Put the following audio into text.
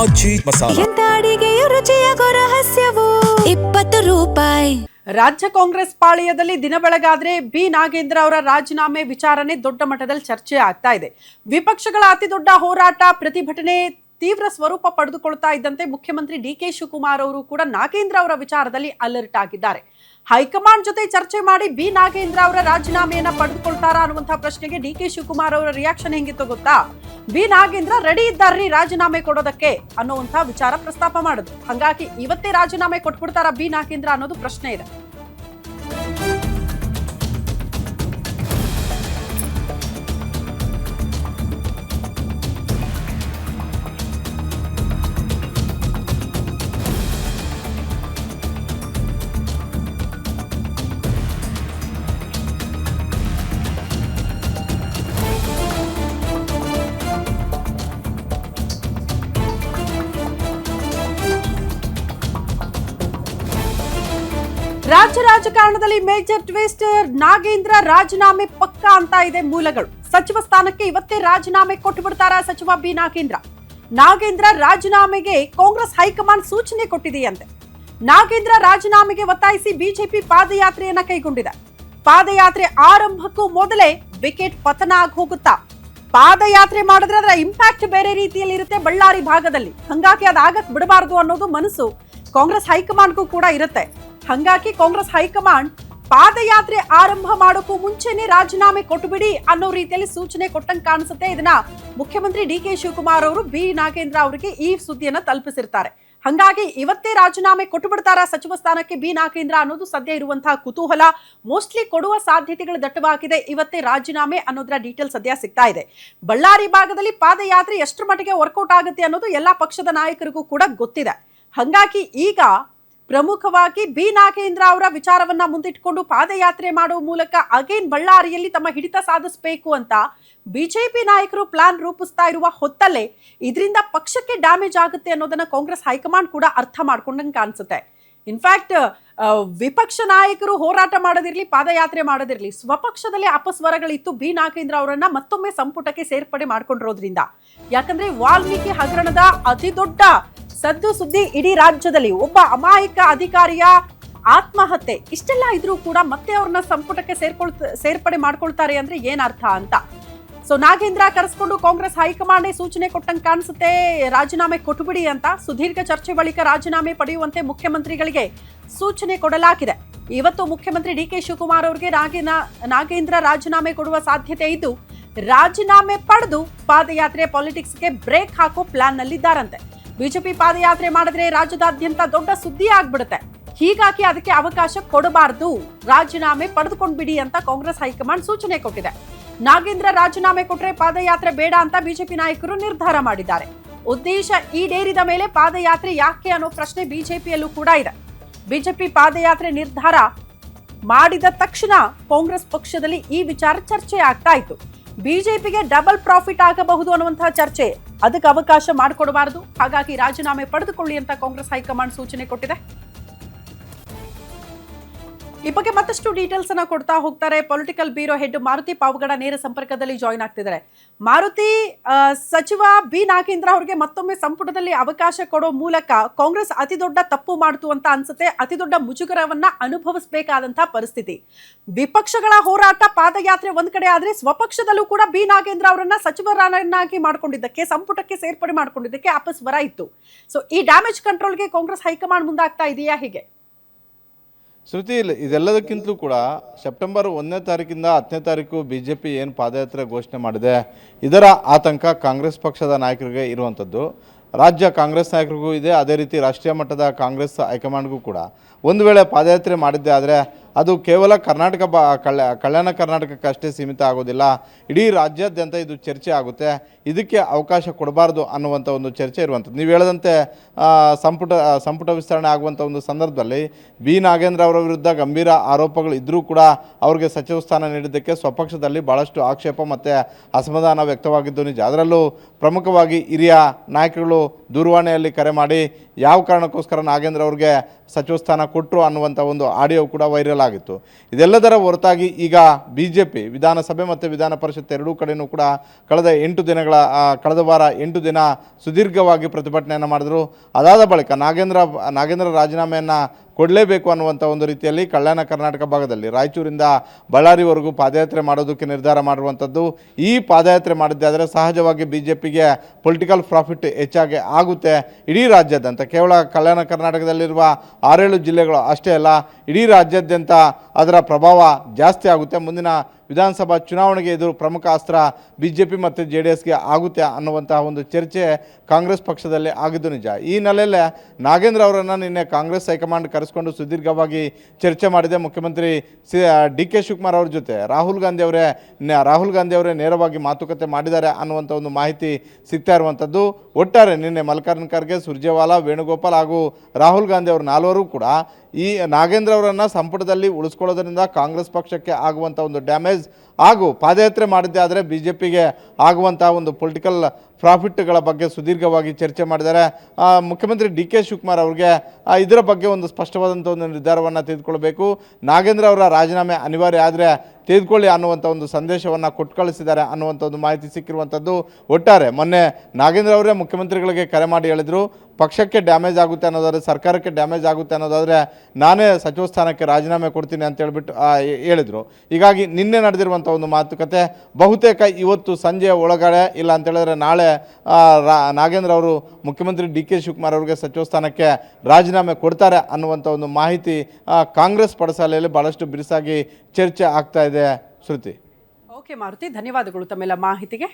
ಆಚಿ ಮಸಾಲ ಎಂತ ಅಡಿಗೆಯ ರುಚಿಯಾಗೋ ರಹಸ್ಯವು 20 ರೂಪಾಯಿ. ರಾಜ್ಯ ಕಾಂಗ್ರೆಸ್ ಪಾಳ್ಯದಲ್ಲಿ ದಿನ ಬೆಳಗಾದ್ರೆ ಬಿ ನಾಗೇಂದ್ರ ಅವರ ರಾಜೀನಾಮೆ ವಿಚಾರನೆ ದೊಡ್ಡ ಮಟ್ಟದಲ್ಲಿ ಚರ್ಚೆ ಆಗ್ತಾ ಇದೆ. ವಿಪಕ್ಷಗಳ ಅತಿ ದೊಡ್ಡ ಹೋರಾಟ ಪ್ರತಿಭಟನೆ ತೀವ್ರ ಸ್ವರೂಪ ಪಡೆದುಕೊಳ್ತಾ ಇದ್ದಂತೆ ಮುಖ್ಯಮಂತ್ರಿ ಡಿಕೆ ಶಿವಕುಮಾರ್ ಅವರು ಕೂಡ ನಾಗೇಂದ್ರ ಅವರ ವಿಚಾರದಲ್ಲಿ ಅಲರ್ಟ್ ಆಗಿದ್ದಾರೆ. ಹೈಕಮಾಂಡ್ ಜೊತೆ ಚರ್ಚೆ ಮಾಡಿ ಬಿ ನಾಗೇಂದ್ರ ಅವರ ರಾಜೀನಾಮೆಯನ್ನ ಪಡೆದುಕೊಳ್ತಾರಾ ಅನ್ನುವಂತಹ ಪ್ರಶ್ನೆಗೆ ಡಿಕೆ ಶಿವಕುಮಾರ್ ಅವರ ರಿಯಾಕ್ಷನ್ ಹೆಂಗಿತ್ತು ಗೊತ್ತಾ? ಬಿ ನಾಗೇಂದ್ರ ರೆಡಿ ಇದ್ದಾರ್ರಿ ರಾಜೀನಾಮೆ ಕೊಡೋದಕ್ಕೆ ಅನ್ನುವಂಥ ವಿಚಾರ ಪ್ರಸ್ತಾಪ ಮಾಡಿದ್ರು. ಹಾಗಾಗಿ ಇವತ್ತೇ ರಾಜೀನಾಮೆ ಕೊಟ್ಬಿಡ್ತಾರಾ ಬಿ ನಾಗೇಂದ್ರ ಅನ್ನೋದು ಪ್ರಶ್ನೆ ಇದೆ. ರಾಜ್ಯ ರಾಜಕಾರಣದಲ್ಲಿ ಮೇಜರ್ ಟ್ವಿಸ್ಟ್, ನಾಗೇಂದ್ರ ರಾಜೀನಾಮೆ ಪಕ್ಕಾ ಅಂತ ಇದೆ ಮೂಲಗಳು. ಸಚಿವ ಸ್ಥಾನಕ್ಕೆ ಇವತ್ತೇ ರಾಜೀನಾಮೆ ಕೊಟ್ಟು ಬಿಡ್ತಾರಾ ಸಚಿವ ಬಿ ನಾಗೇಂದ್ರ? ನಾಗೇಂದ್ರ ರಾಜೀನಾಮೆಗೆ ಕಾಂಗ್ರೆಸ್ ಹೈಕಮಾಂಡ್ ಸೂಚನೆ ಕೊಟ್ಟಿದೆಯಂತೆ. ನಾಗೇಂದ್ರ ರಾಜೀನಾಮೆಗೆ ಒತ್ತಾಯಿಸಿ ಬಿಜೆಪಿ ಪಾದಯಾತ್ರೆಯನ್ನ ಕೈಗೊಂಡಿದೆ. ಪಾದಯಾತ್ರೆ ಆರಂಭಕ್ಕೂ ಮೊದಲೇ ವಿಕೆಟ್ ಪತನ ಆಗಿ ಹೋಗುತ್ತಾ? ಪಾದಯಾತ್ರೆ ಮಾಡಿದ್ರೆ ಅದರ ಇಂಪ್ಯಾಕ್ಟ್ ಬೇರೆ ರೀತಿಯಲ್ಲಿ ಇರುತ್ತೆ ಬಳ್ಳಾರಿ ಭಾಗದಲ್ಲಿ. ಹಂಗಾಗಿ ಅದಾಗಕ್ ಬಿಡಬಾರದು ಅನ್ನೋದು ಮನಸ್ಸು ಕಾಂಗ್ರೆಸ್ ಹೈಕಮಾಂಡ್ಗೂ ಕೂಡ ಇರುತ್ತೆ. ಹಂಗಾಗಿ ಕಾಂಗ್ರೆಸ್ ಹೈಕಮಾಂಡ್ ಪಾದಯಾತ್ರೆ ಆರಂಭ ಮಾಡೋಕ್ಕೂ ಮುಂಚೆನೆ ರಾಜೀನಾಮೆ ಕೊಟ್ಟುಬಿಡಿ ಅನ್ನೋ ರೀತಿಯಲ್ಲಿ ಸೂಚನೆ ಕೊಟ್ಟಂಗೆ ಕಾಣಿಸುತ್ತೆ. ಇದನ್ನ ಮುಖ್ಯಮಂತ್ರಿ ಡಿಕೆ ಶಿವಕುಮಾರ್ ಅವರು ಬಿ ನಾಗೇಂದ್ರ ಅವರಿಗೆ ಈ ಸುದ್ದಿಯನ್ನ ತಲುಪಿಸಿರ್ತಾರೆ. ಹಂಗಾಗಿ ಇವತ್ತೇ ರಾಜೀನಾಮೆ ಕೊಟ್ಟು ಬಿಡ್ತಾರಾ ಸಚಿವ ಸ್ಥಾನಕ್ಕೆ ಬಿ ನಾಗೇಂದ್ರ ಅನ್ನೋದು ಸದ್ಯ ಇರುವಂತಹ ಕುತೂಹಲ. ಮೋಸ್ಟ್ಲಿ ಕೊಡುವ ಸಾಧ್ಯತೆಗಳು ದಟ್ಟವಾಗಿದೆ. ಇವತ್ತೇ ರಾಜೀನಾಮೆ ಅನ್ನೋದರ ಡೀಟೇಲ್ ಸದ್ಯ ಸಿಗ್ತಾ ಇದೆ. ಬಳ್ಳಾರಿ ಭಾಗದಲ್ಲಿ ಪಾದಯಾತ್ರೆ ಎಷ್ಟರ ಮಟ್ಟಿಗೆ ವರ್ಕೌಟ್ ಆಗುತ್ತೆ ಅನ್ನೋದು ಎಲ್ಲಾ ಪಕ್ಷದ ನಾಯಕರಿಗೂ ಕೂಡ ಗೊತ್ತಿದೆ. ಹಂಗಾಗಿ ಈಗ ಪ್ರಮುಖವಾಗಿ ಬಿ ನಾಗೇಂದ್ರ ಅವರ ವಿಚಾರವನ್ನ ಮುಂದಿಟ್ಕೊಂಡು ಪಾದಯಾತ್ರೆ ಮಾಡುವ ಮೂಲಕ ಅಗೇನ್ ಬಳ್ಳಾರಿಯಲ್ಲಿ ತಮ್ಮ ಹಿಡಿತ ಸಾಧಿಸಬೇಕು ಅಂತ ಬಿಜೆಪಿ ನಾಯಕರು ಪ್ಲಾನ್ ರೂಪಿಸ್ತಾ ಇರುವ ಹೊತ್ತಲ್ಲೇ ಇದರಿಂದ ಪಕ್ಷಕ್ಕೆ ಡ್ಯಾಮೇಜ್ ಆಗುತ್ತೆ ಅನ್ನೋದನ್ನ ಕಾಂಗ್ರೆಸ್ ಹೈಕಮಾಂಡ್ ಕೂಡ ಅರ್ಥ ಮಾಡ್ಕೊಂಡಂಗೆ ಕಾಣಿಸುತ್ತೆ. ಇನ್ಫ್ಯಾಕ್ಟ್ ವಿಪಕ್ಷ ನಾಯಕರು ಹೋರಾಟ ಮಾಡೋದಿರ್ಲಿ, ಪಾದಯಾತ್ರೆ ಮಾಡೋದಿರ್ಲಿ, ಸ್ವಪಕ್ಷದಲ್ಲಿ ಅಪಸ್ವರಗಳಿತ್ತು ಬಿ ನಾಗೇಂದ್ರ ಅವರನ್ನ ಮತ್ತೊಮ್ಮೆ ಸಂಪುಟಕ್ಕೆ ಸೇರ್ಪಡೆ ಮಾಡ್ಕೊಂಡಿರೋದ್ರಿಂದ. ಯಾಕಂದ್ರೆ ವಾಲ್ಮೀಕಿ ಹಗರಣದ ಅತಿ ದೊಡ್ಡ ಸದ್ದು ಸುದ್ದಿ ಇಡೀ ರಾಜ್ಯದಲ್ಲಿ, ಒಬ್ಬ ಅಮಾಯಕ ಅಧಿಕಾರಿಯ ಆತ್ಮಹತ್ಯೆ, ಇಷ್ಟೆಲ್ಲ ಇದ್ರೂ ಕೂಡ ಮತ್ತೆ ಅವ್ರನ್ನ ಸಂಪುಟಕ್ಕೆ ಸೇರ್ಪಡೆ ಮಾಡ್ಕೊಳ್ತಾರೆ ಅಂದ್ರೆ ಏನ್ ಅರ್ಥ ಅಂತ. ಸೊ ನಾಗೇಂದ್ರ ಕರೆಸ್ಕೊಂಡು ಕಾಂಗ್ರೆಸ್ ಹೈಕಮಾಂಡ್ ಸೂಚನೆ ಕೊಟ್ಟಂಗೆ ಕಾಣಿಸುತ್ತೆ, ರಾಜೀನಾಮೆ ಕೊಟ್ಟುಬಿಡಿ ಅಂತ. ಸುದೀರ್ಘ ಚರ್ಚೆ ಬಳಿಕ ರಾಜೀನಾಮೆ ಪಡೆಯುವಂತೆ ಮುಖ್ಯಮಂತ್ರಿಗಳಿಗೆ ಸೂಚನೆ ಕೊಡಲಾಗಿದೆ. ಇವತ್ತು ಮುಖ್ಯಮಂತ್ರಿ ಡಿಕೆ ಶಿವಕುಮಾರ್ ಅವರಿಗೆ ನಾಗೇಂದ್ರ ರಾಜೀನಾಮೆ ಕೊಡುವ ಸಾಧ್ಯತೆ ಇದ್ದು, ರಾಜೀನಾಮೆ ಪಡೆದು ಪಾದಯಾತ್ರೆ ಪಾಲಿಟಿಕ್ಸ್ಗೆ ಬ್ರೇಕ್ ಹಾಕೋ ಪ್ಲಾನ್ ನಲ್ಲಿದ್ದಾರಂತೆ. ಬಿಜೆಪಿ ಪಾದಯಾತ್ರೆ ಮಾಡಿದ್ರೆ ರಾಜ್ಯದಾದ್ಯಂತ ದೊಡ್ಡ ಸುದ್ದಿ ಆಗ್ಬಿಡುತ್ತೆ. ಹೀಗಾಗಿ ಅದಕ್ಕೆ ಅವಕಾಶ ಕೊಡಬಾರದು, ರಾಜೀನಾಮೆ ಪಡೆದುಕೊಂಡ್ಬಿಡಿ ಅಂತ ಕಾಂಗ್ರೆಸ್ ಹೈಕಮಾಂಡ್ ಸೂಚನೆ ಕೊಟ್ಟಿದೆ. ನಾಗೇಂದ್ರ ರಾಜೀನಾಮೆ ಕೊಟ್ರೆ ಪಾದಯಾತ್ರೆ ಬೇಡ ಅಂತ ಬಿಜೆಪಿ ನಾಯಕರು ನಿರ್ಧಾರ ಮಾಡಿದ್ದಾರೆ. ಉದ್ದೇಶ ಈಡೇರಿದ ಮೇಲೆ ಪಾದಯಾತ್ರೆ ಯಾಕೆ ಅನ್ನೋ ಪ್ರಶ್ನೆ ಬಿಜೆಪಿಯಲ್ಲೂ ಕೂಡ ಇದೆ. ಬಿಜೆಪಿ ಪಾದಯಾತ್ರೆ ನಿರ್ಧಾರ ಮಾಡಿದ ತಕ್ಷಣ ಕಾಂಗ್ರೆಸ್ ಪಕ್ಷದಲ್ಲಿ ಈ ವಿಚಾರ ಚರ್ಚೆ ಆಗ್ತಾ ಇತ್ತು. ಬಿಜೆಪಿಗೆ ಡಬಲ್ ಪ್ರಾಫಿಟ್ ಆಗಬಹುದು ಅನ್ನುವಂತಹ ಚರ್ಚೆ, ಅದಕ್ಕೆ ಅವಕಾಶ ಮಾಡಿಕೊಡಬಾರದು. ಹಾಗಾಗಿ ರಾಜೀನಾಮೆ ಪಡೆದುಕೊಳ್ಳಿ ಅಂತ ಕಾಂಗ್ರೆಸ್ ಹೈಕಮಾಂಡ್ ಸೂಚನೆ ಕೊಟ್ಟಿದೆ. ಈ ಬಗ್ಗೆ ಮತ್ತಷ್ಟು ಡೀಟೇಲ್ಸ್ ಅನ್ನ ಕೊಡ್ತಾ ಹೋಗ್ತಾರೆ political bureau head Maruti Pavagada ನೇರ ಸಂಪರ್ಕದಲ್ಲಿ ಜಾಯಿನ್ ಆಗ್ತಿದ್ದಾರೆ. ಮಾರುತಿ, ಸಚಿವ ಬಿ ನಾಗೇಂದ್ರ ಅವರಿಗೆ ಮತ್ತೊಮ್ಮೆ ಸಂಪುಟದಲ್ಲಿ ಅವಕಾಶ ಕೊಡೋ ಮೂಲಕ ಕಾಂಗ್ರೆಸ್ ಅತಿ ದೊಡ್ಡ ತಪ್ಪು ಮಾಡ್ತು ಅಂತ ಅನ್ಸುತ್ತೆ. ಅತಿ ದೊಡ್ಡ ಮುಜುಗರವನ್ನ ಅನುಭವಿಸಬೇಕಾದಂತಹ ಪರಿಸ್ಥಿತಿ. ವಿಪಕ್ಷಗಳ ಹೋರಾಟ ಪಾದಯಾತ್ರೆ ಒಂದ್ ಕಡೆ ಆದ್ರೆ, ಸ್ವಪಕ್ಷದಲ್ಲೂ ಕೂಡ ಬಿ ನಾಗೇಂದ್ರ ಅವರನ್ನ ಸಚಿವರನ್ನಾಗಿ ಮಾಡ್ಕೊಂಡಿದ್ದಕ್ಕೆ, ಸಂಪುಟಕ್ಕೆ ಸೇರ್ಪಡೆ ಮಾಡ್ಕೊಂಡಿದ್ದಕ್ಕೆ ಅಪಸ್ವರ ಇತ್ತು. ಸೊ ಈ ಡ್ಯಾಮೇಜ್ ಕಂಟ್ರೋಲ್ಗೆ ಕಾಂಗ್ರೆಸ್ ಹೈಕಮಾಂಡ್ ಮುಂದಾಗ್ತಾ ಇದೆಯಾ ಹೇಗೆ? ಶ್ರುತಿ, ಇದೆಲ್ಲದಕ್ಕಿಂತಲೂ ಕೂಡ ಸೆಪ್ಟೆಂಬರ್ 1ನೇ ತಾರೀಕಿಂದ 10ನೇ ತಾರೀಕು BJP ಏನು ಪಾದಯಾತ್ರೆ ಘೋಷಣೆ ಮಾಡಿದೆ, ಇದರ ಆತಂಕ ಕಾಂಗ್ರೆಸ್ ಪಕ್ಷದ ನಾಯಕರಿಗೆ ಇರುವಂಥದ್ದು. ರಾಜ್ಯ ಕಾಂಗ್ರೆಸ್ ನಾಯಕರಿಗೂ ಇದೆ, ಅದೇ ರೀತಿ ರಾಷ್ಟ್ರೀಯ ಮಟ್ಟದ ಕಾಂಗ್ರೆಸ್ ಹೈಕಮಾಂಡ್ಗೂ ಕೂಡ. ಒಂದು ವೇಳೆ ಪಾದಯಾತ್ರೆ ಮಾಡಿದ್ದೆ ಆದರೆ ಅದು ಕೇವಲ ಕಲ್ಯಾಣ ಕರ್ನಾಟಕಕ್ಕಷ್ಟೇ ಸೀಮಿತ ಆಗೋದಿಲ್ಲ, ಇಡೀ ರಾಜ್ಯಾದ್ಯಂತ ಇದು ಚರ್ಚೆ ಆಗುತ್ತೆ. ಇದಕ್ಕೆ ಅವಕಾಶ ಕೊಡಬಾರ್ದು ಅನ್ನುವಂಥ ಒಂದು ಚರ್ಚೆ ಇರುವಂಥದ್ದು. ನೀವು ಹೇಳದಂತೆ ಸಂಪುಟ ವಿಸ್ತರಣೆ ಆಗುವಂಥ ಒಂದು ಸಂದರ್ಭದಲ್ಲಿ ಬಿ ನಾಗೇಂದ್ರ ಅವರ ವಿರುದ್ಧ ಗಂಭೀರ ಆರೋಪಗಳು ಇದ್ದರೂ ಕೂಡ ಅವರಿಗೆ ಸಚಿವ ಸ್ಥಾನ ನೀಡಿದ್ದಕ್ಕೆ ಸ್ವಪಕ್ಷದಲ್ಲಿ ಭಾಳಷ್ಟು ಆಕ್ಷೇಪ ಮತ್ತು ಅಸಮಾಧಾನ ವ್ಯಕ್ತವಾಗಿದ್ದು ನಿಜ. ಅದರಲ್ಲೂ ಪ್ರಮುಖವಾಗಿ ಹಿರಿಯ ನಾಯಕರುಗಳು ದೂರವಾಣಿಯಲ್ಲಿ ಕರೆ ಮಾಡಿ ಯಾವ ಕಾರಣಕ್ಕೋಸ್ಕರ ನಾಗೇಂದ್ರ ಅವ್ರಿಗೆ ಸಚಿವ ಸ್ಥಾನ ಕೊಟ್ಟರು ಅನ್ನುವಂಥ ಒಂದು ಆಡಿಯೋ ಕೂಡ ವೈರಲ್ ಹೇಳಲಾಗಿತ್ತು. ಇದೆಲ್ಲದರ ಹೊರತಾಗಿ ಈಗ BJP ವಿಧಾನಸಭೆ ಮತ್ತು ವಿಧಾನ ಪರಿಷತ್ ಎರಡೂ ಕಡೆಯೂ ಕೂಡ ಕಳೆದ ವಾರ 8 ದಿನ ಸುದೀರ್ಘವಾಗಿ ಪ್ರತಿಭಟನೆಯನ್ನು ಮಾಡಿದ್ರು. ಅದಾದ ಬಳಿಕ ನಾಗೇಂದ್ರ ರಾಜೀನಾಮೆಯನ್ನು ಕೊಡಲೇಬೇಕು ಅನ್ನುವಂಥ ಒಂದು ರೀತಿಯಲ್ಲಿ ಕಲ್ಯಾಣ ಕರ್ನಾಟಕ ಭಾಗದಲ್ಲಿ ರಾಯಚೂರಿಂದ ಬಳ್ಳಾರಿವರೆಗೂ ಪಾದಯಾತ್ರೆ ಮಾಡೋದಕ್ಕೆ ನಿರ್ಧಾರ ಮಾಡಿರುವಂಥದ್ದು. ಈ ಪಾದಯಾತ್ರೆ ಮಾಡಿದ್ದಾದರೆ ಸಹಜವಾಗಿ BJPಗೆ ಪೊಲಿಟಿಕಲ್ ಪ್ರಾಫಿಟ್ ಹೆಚ್ಚಾಗಿ ಆಗುತ್ತೆ. ಇಡೀ ರಾಜ್ಯಾದ್ಯಂತ ಕೇವಲ ಕಲ್ಯಾಣ ಕರ್ನಾಟಕದಲ್ಲಿರುವ 6-7 ಜಿಲ್ಲೆಗಳು ಅಷ್ಟೇ ಅಲ್ಲ, ಇಡೀ ರಾಜ್ಯಾದ್ಯಂತ ಅದರ ಪ್ರಭಾವ ಜಾಸ್ತಿ ಆಗುತ್ತೆ. ಮುಂದಿನ ವಿಧಾನಸಭಾ ಚುನಾವಣೆಗೆ ಇದು ಪ್ರಮುಖ ಅಸ್ತ್ರ BJP ಮತ್ತು JDSಗೆ ಆಗುತ್ತೆ ಅನ್ನುವಂಥ ಒಂದು ಚರ್ಚೆ ಕಾಂಗ್ರೆಸ್ ಪಕ್ಷದಲ್ಲಿ ಆಗಿದ್ದು ನಿಜ. ಈ ನೆಲೆಯಲ್ಲೇ ನಾಗೇಂದ್ರ ಅವರನ್ನು ನಿನ್ನೆ ಕಾಂಗ್ರೆಸ್ ಹೈಕಮಾಂಡ್ ಕರೆಸಿಕೊಂಡು ಸುದೀರ್ಘವಾಗಿ ಚರ್ಚೆ ಮಾಡಿದೆ. ಮುಖ್ಯಮಂತ್ರಿ DK ಶಿವಕುಮಾರ್ ಅವ್ರ ಜೊತೆ ರಾಹುಲ್ ಗಾಂಧಿ ಅವರೇ ನೇರವಾಗಿ ಮಾತುಕತೆ ಮಾಡಿದ್ದಾರೆ ಅನ್ನುವಂಥ ಒಂದು ಮಾಹಿತಿ ಸಿಗ್ತಾ ಇರುವಂಥದ್ದು. ಒಟ್ಟಾರೆ ನಿನ್ನೆ ಮಲ್ಲಿಕಾರ್ಜುನ ಖರ್ಗೆ, ಸುರ್ಜೇವಾಲಾ, ವೇಣುಗೋಪಾಲ್ ಹಾಗೂ ರಾಹುಲ್ ಗಾಂಧಿ ಅವರು 4 ಕೂಡ ಈ ನಾಗೇಂದ್ರ ಅವರನ್ನು ಸಂಪುಟದಲ್ಲಿ ಉಳಿಸ್ಕೊಳ್ಳೋದ್ರಿಂದ ಕಾಂಗ್ರೆಸ್ ಪಕ್ಷಕ್ಕೆ ಆಗುವಂಥ ಒಂದು ಡ್ಯಾಮೇಜ್ ಹಾಗೂ ಪಾದಯಾತ್ರೆ ಮಾಡಿದ್ದೇ ಆದರೆ BJPಗೆ ಆಗುವಂಥ ಒಂದು ಪೊಲಿಟಿಕಲ್ ಪ್ರಾಫಿಟ್ಗಳ ಬಗ್ಗೆ ಸುದೀರ್ಘವಾಗಿ ಚರ್ಚೆ ಮಾಡಿದ್ದಾರೆ. ಮುಖ್ಯಮಂತ್ರಿ DK ಶಿವಕುಮಾರ್ ಅವ್ರಿಗೆ ಇದರ ಬಗ್ಗೆ ಒಂದು ಸ್ಪಷ್ಟವಾದಂಥ ಒಂದು ನಿರ್ಧಾರವನ್ನು ತೆಗೆದುಕೊಳ್ಬೇಕು, ನಾಗೇಂದ್ರ ಅವರ ರಾಜೀನಾಮೆ ಅನಿವಾರ್ಯ ಆದರೆ ತೆಗೆದುಕೊಳ್ಳಿ ಅನ್ನುವಂಥ ಒಂದು ಸಂದೇಶವನ್ನು ಕೊಟ್ಟು ಕಳಿಸಿದ್ದಾರೆ ಅನ್ನುವಂಥ ಒಂದು ಮಾಹಿತಿ ಸಿಕ್ಕಿರುವಂಥದ್ದು. ಒಟ್ಟಾರೆ ಮೊನ್ನೆ ನಾಗೇಂದ್ರ ಅವರೇ ಮುಖ್ಯಮಂತ್ರಿಗಳಿಗೆ ಕರೆ ಮಾಡಿ ಹೇಳಿದರು, ಪಕ್ಷಕ್ಕೆ ಡ್ಯಾಮೇಜ್ ಆಗುತ್ತೆ ಅನ್ನೋದಾದರೆ, ಸರ್ಕಾರಕ್ಕೆ ಡ್ಯಾಮೇಜ್ ಆಗುತ್ತೆ ಅನ್ನೋದಾದರೆ ನಾನೇ ಸಚಿವ ಸ್ಥಾನಕ್ಕೆ ರಾಜೀನಾಮೆ ಕೊಡ್ತೀನಿ ಅಂತ ಹೇಳ್ಬಿಟ್ಟು ಹೇಳಿದರು. ಹೀಗಾಗಿ ನಿನ್ನೆ ನಡೆದಿರುವಂಥ ಒಂದು ಮಾತುಕತೆ ಬಹುತೇಕ ಇವತ್ತು ಸಂಜೆ ಒಳಗಡೆ ಇಲ್ಲ ಅಂತ ಹೇಳಿದ್ರೆ ನಾಳೆ ನಾಗೇಂದ್ರ ಅವರು ಮುಖ್ಯಮಂತ್ರಿ DK ಶಿವಕುಮಾರ್ ಅವರಿಗೆ ಸಚಿವ ಸ್ಥಾನಕ್ಕೆ ರಾಜೀನಾಮೆ ಕೊಡ್ತಾರೆ ಅನ್ನುವಂಥ ಒಂದು ಮಾಹಿತಿ ಕಾಂಗ್ರೆಸ್ ಪಡಸಾಲೆಯಲ್ಲಿ ಭಾಳಷ್ಟು ಬಿರುಸಾಗಿ ಚರ್ಚೆ ಆಗ್ತಾ ಇದೆ. ಶ್ರುತಿ. ಓಕೆ ಮಾರುತಿ, ಧನ್ಯವಾದಗಳು ತಮ್ಮೆಲ್ಲ ಮಾಹಿತಿಗೆ.